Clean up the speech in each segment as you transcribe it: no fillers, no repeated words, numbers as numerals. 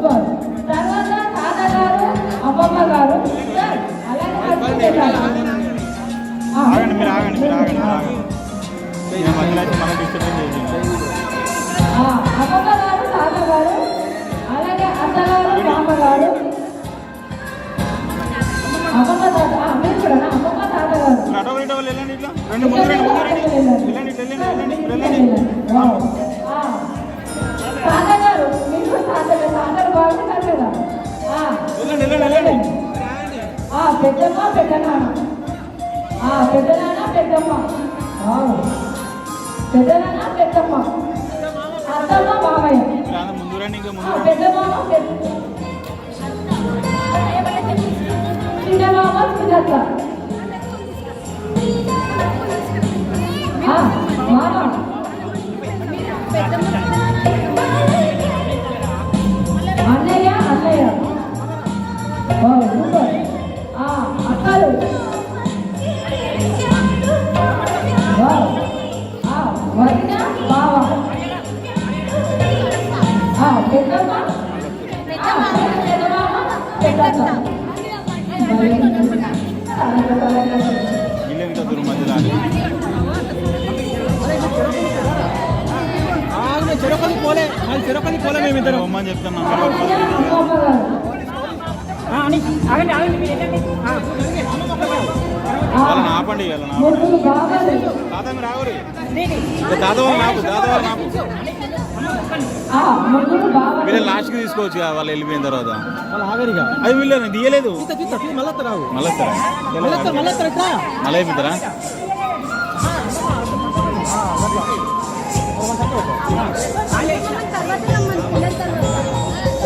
Super. తర్వాత తాతగారు అమ్మమ్మ గారు అలాగే ఆగండి మీరు ఆగండి మీరు ఆగండి అమ్మమ్మ గారు తాతగారు అలాగే అత్తగారు బామ్మగారు అమ్మమ్మ తాత మీరు కూడా అమ్మమ్మ తాతగారు తాతగారు మీరు తాతగారు బాగుంటారు కదా పెద్దమ్మ పెద్దనాన్న పెద్దనాన్న పెద్దమ్మ పెద్దనాన్న పెద్దమ్మ అత్తమ్మ బాబాయ్ పెద్దమామ చిన్నమామ చిన్నత్త మామ అన్నయ్య అన్నయ్య అక్కలు వదిన బావ పెద్దమ్మ పెద్దమ్మ చెరొకది పోలే మేమిద్దరం అమ్మని చెప్తున్నాం. ఆపండి వీళ్ళ లాస్ట్కి తీసుకోవచ్చు వాళ్ళు వెళ్ళిపోయిన తర్వాత అది వీళ్ళు తీయలేదు మళ్ళీ అయిపోతారా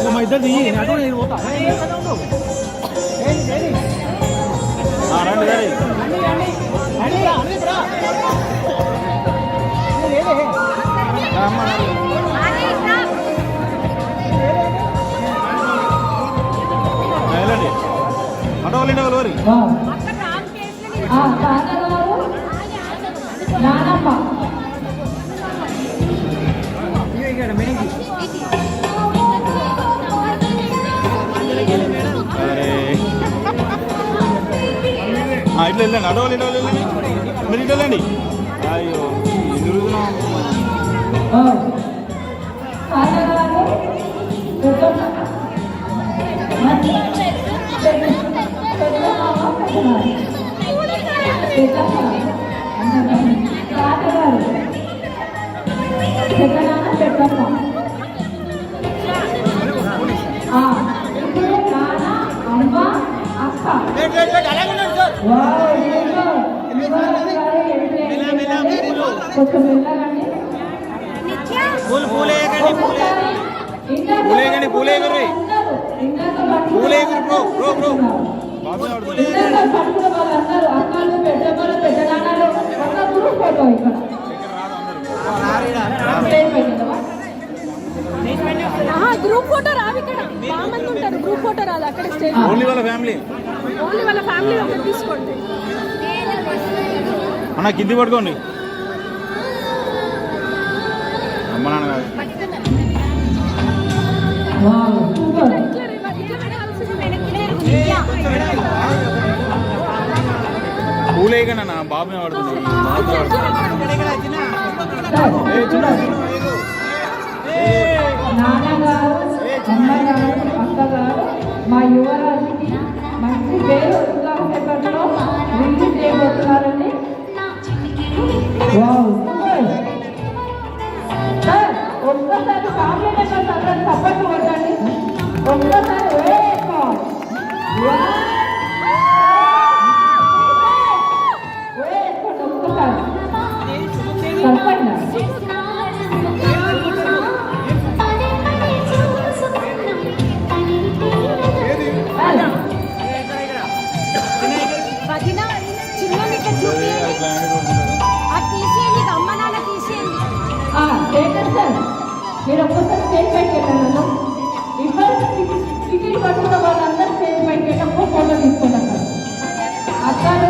మా ఇద్దరు రండి వెళ్ళండి ఆటో వాళ్ళండి వాళ్ళు ఇట్లా వెళ్ళండి ఆటో వాళ్ళు వెళ్ళండి మీరు ఇట్లా వెళ్ళండి అయ్యో ఎదురుతున్నాం గ్రూప్ ఫోటో రాదు ఇక్కడ బాగా ఉంటారు గ్రూప్ ఫోటో రాదు అక్కడ స్టేజ్ ఓన్లీ వాళ్ళ ఫ్యామిలీ ఒకటి తీసుకోండి అన్న కింది పట్టుకోండి అమ్మ నాన్న కాదు పూలేగా నా బాబునే పడుతుంది నాన్నగారు అమ్మగారు అక్కగారు మా యువరాజుకి మంచి పేరు పేపర్లో రిలీజ్ చేయబోతున్నారండి. సార్ ఒక్కసారి ఫ్యామిలీ మెంబర్స్ అందరూ సపోర్ట్ కొట్టండి. ఒక్కసారి సరిపడినా మీరు ఒక్కసారి స్టేజ్ పైకి వెళ్ళాను. ఇప్పుడు టికెట్ పట్టుకున్న వాళ్ళందరూ స్టేజ్ పైకి వెళ్ళినప్పుడు ఫోటో తీసుకున్నారు. అక్కడ